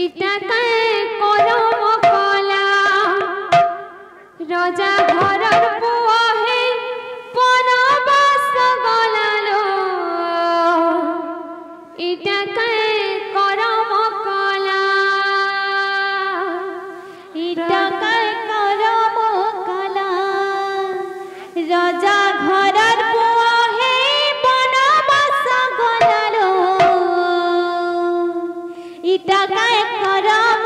इटा काय करम कला राजा घरर पुआ हे बनवास गलालो इटा काय करम कला इटा काय करम कला राजा घरर पुआ हे बनवास गलालो इटा काय करम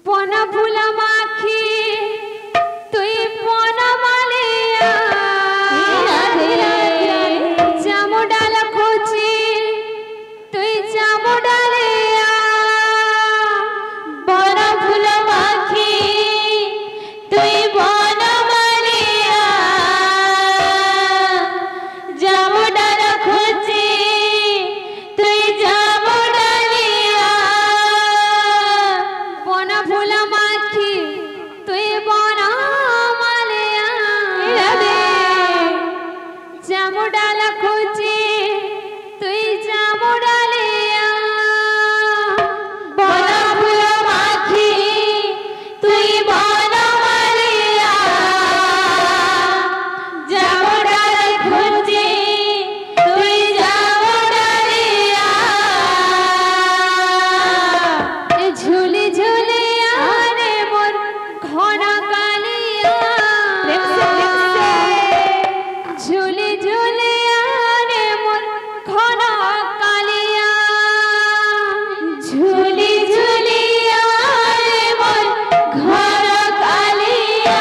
বন ফুল মাখি তুই বন মালিয়া জামুডাল খুঁজি তুই জামুডালিয়া বন ফুল মাখি তুই বন মালিয়া জামুডাল খুঁজি তুই জামুডালিয়া বন ফুল মাখি তুই বন মালিয়া জামুডাল খুঁজি তুই জামুডালিয়া বন ফুল মাখি তুই বন মালিয়া জামুডাল খুঁজি তুই জামুডালিয়া এ ঝুলি ঝুলি আরে মোর ঘন কালিয়া ঝুলি ঝুলি আরে মোর ঘন কালিয়া ঝুলি ঝুলি আরে মোর ঘন কালিয়া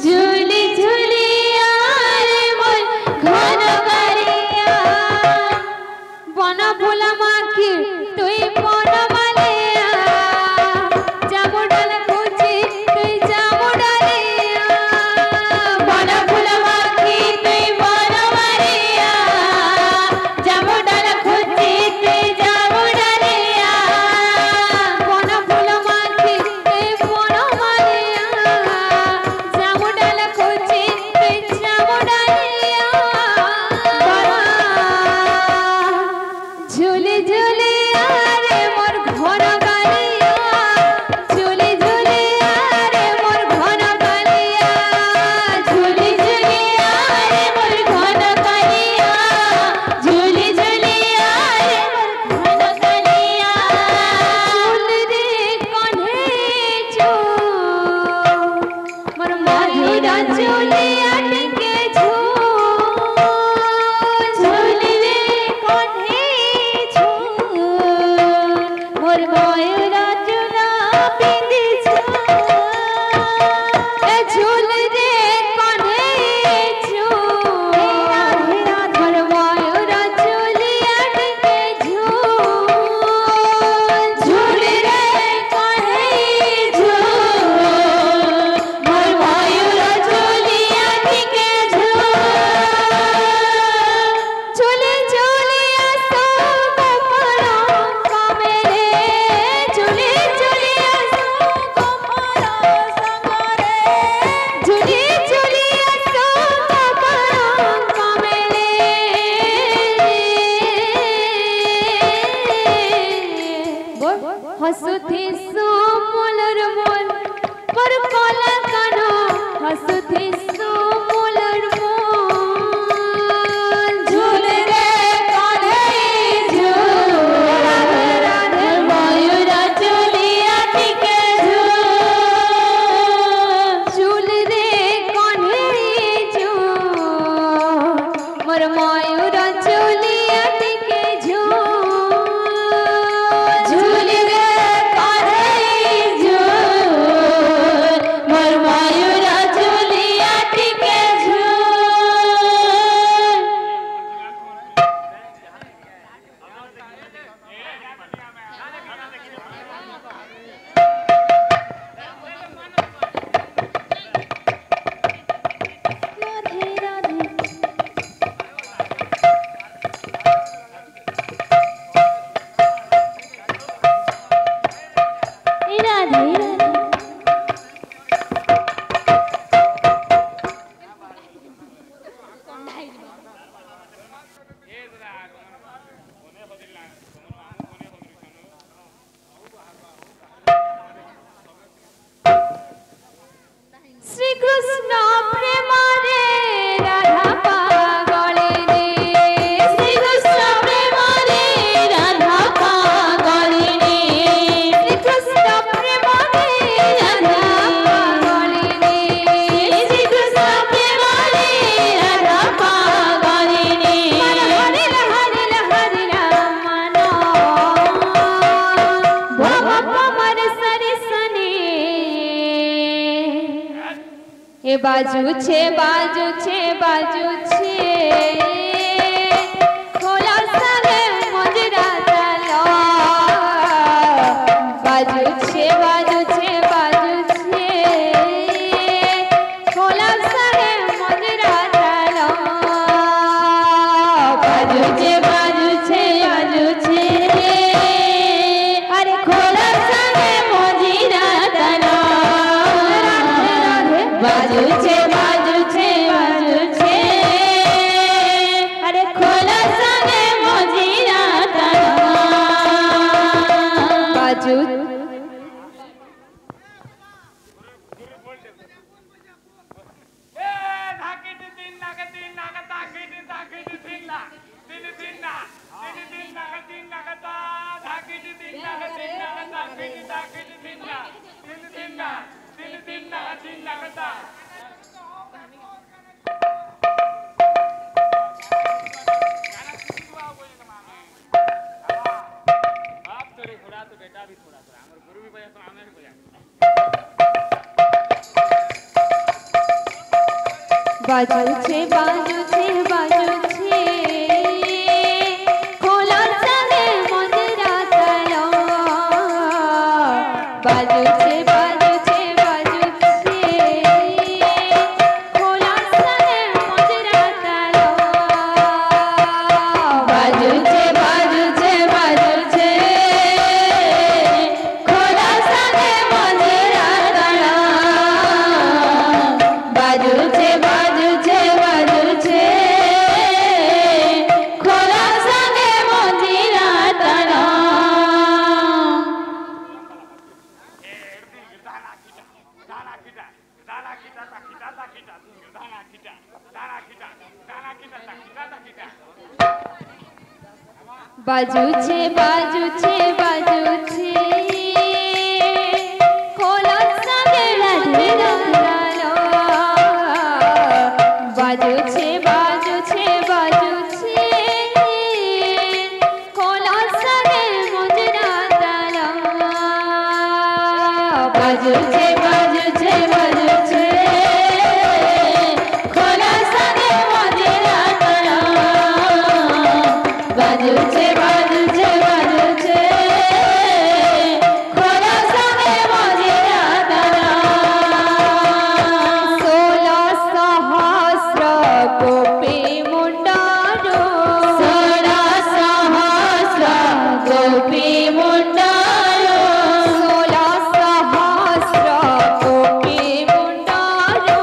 ঝুলি ঝুলি আরে মোর ঘন কালিয়া বন ফুল মাখি তুই বন মালিয়া জামুডাল খুঁজি তুই জামুডালিয়া বন ফুল মাখি তুই বন মালিয়া জামুডাল খুঁজি তুই জামুডালিয়া বন ফুল মাখি তুই বন মালিয়া জামুডাল খুঁজি তুই জামুডালিয়া ঝুলি ঝুলি আরে মোর ঘন কালিয়া ঝুলি ঝুলি আরে মোর ঘন কালিয়া ঝুলি ঝুলি আরে মোর ঘন কালিয়া ঝুলি ঝুলি আরে মোর ঘন কালিয়া ফুল রে কনে চো মোর ময়ূর চুলিয়া টিকে ঝু ঝুলি রে কনে ঝু মোর ময়ূর চুলা পিঁধিছ এ ঝুল রে কনে ঝু মোর ময়ূর চুলিয়া টিকে ঝু ঝুল রে কনে ঝু মোর ময়ূর চুলিয়া টিকে ঝু চলে চলে আসো গোপর কমেরে চলে চলে আসো গোপর সঙ্গরে চলে চলে আসো গোপর কমেরে হসুথি সোমলর মন পর কলা কান হসুথি সোমলর মন ঝুল রে কানে ঝুল ময়ূর চুলিয়া টিকে ঝুল রে কানে ঝুল মোর ময়ূর চুলিয়া টিকে ঝুল রে কানে ঝুল মোর ময়ূর চুলিয়া એ બાજુ છે ખોલા સાગે મજરા તાલો બાજુ છે ખોલા સાગે મજરા તાલો બાજુ છે અરે ખોલા સાગે મજરા તાલો બાજુ છે અરે ખોલા સાગે મજરા તાલો બાજુ बाजू छे खोला सागे मजरा तालो बाजू छे खोला सागे मजरा तालो बाजू छे खोला सागे मजरा तालो बाजू छे बाजू छे खोला सागे मजरा तालो बाजू छे खोला सागे मजरा तालो बाजू छे खोला सागे मजरा तालो बाजू छे खोला सागे मजरा तालो 16 सहस्र गोपी मुंडारो 16 सहस्र गोपी मुंडारो 16 सहस्र गोपी मुंडारो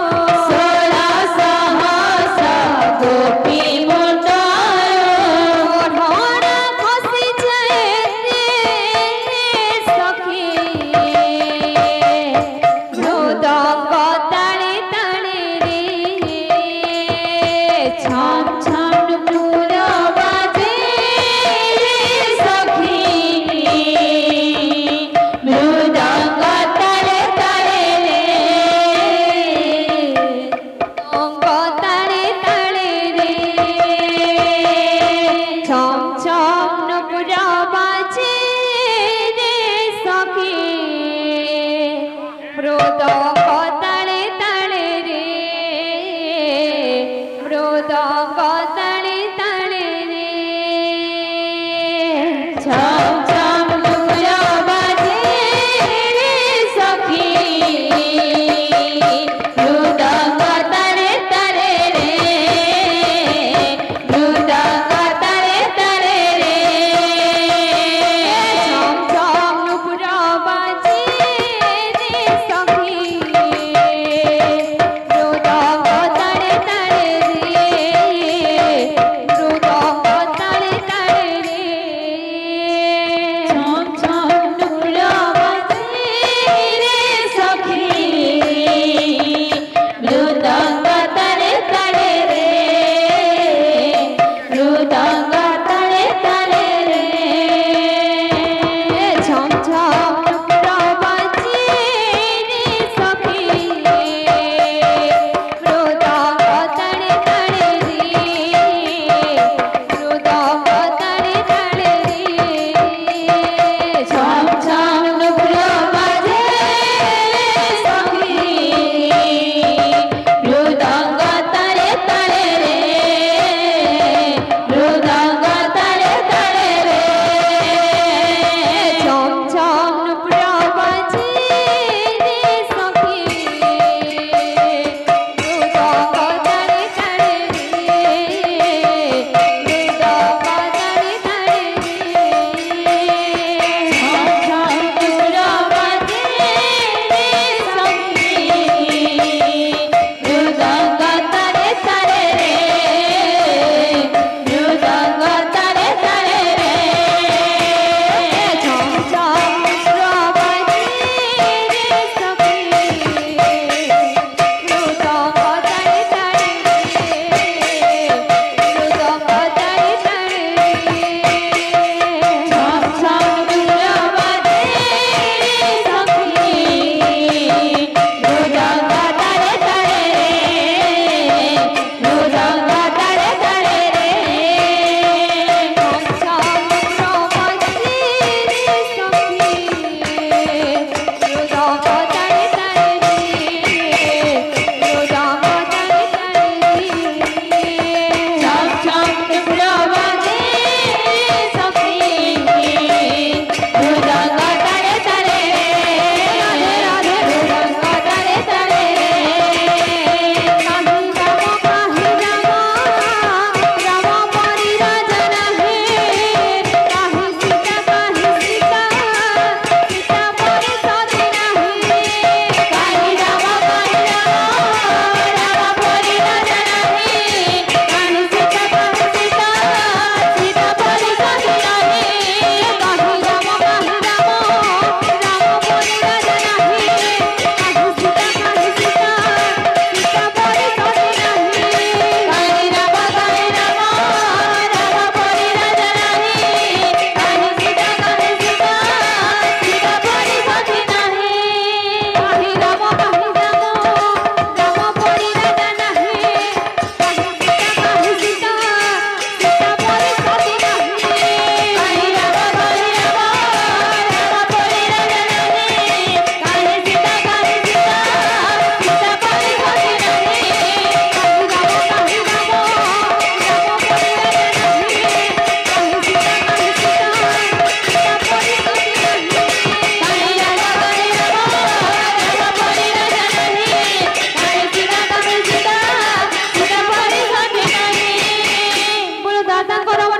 16 सहस्र गोपी मुंडारो खसी जाए सखी मृदंग ताले ताले रे छम छम डुबुर बाजे सखी मृदंग ताले ताले रे अंग ताले ताले रे छम छम डुबुर बाजे रे सखी मृदंग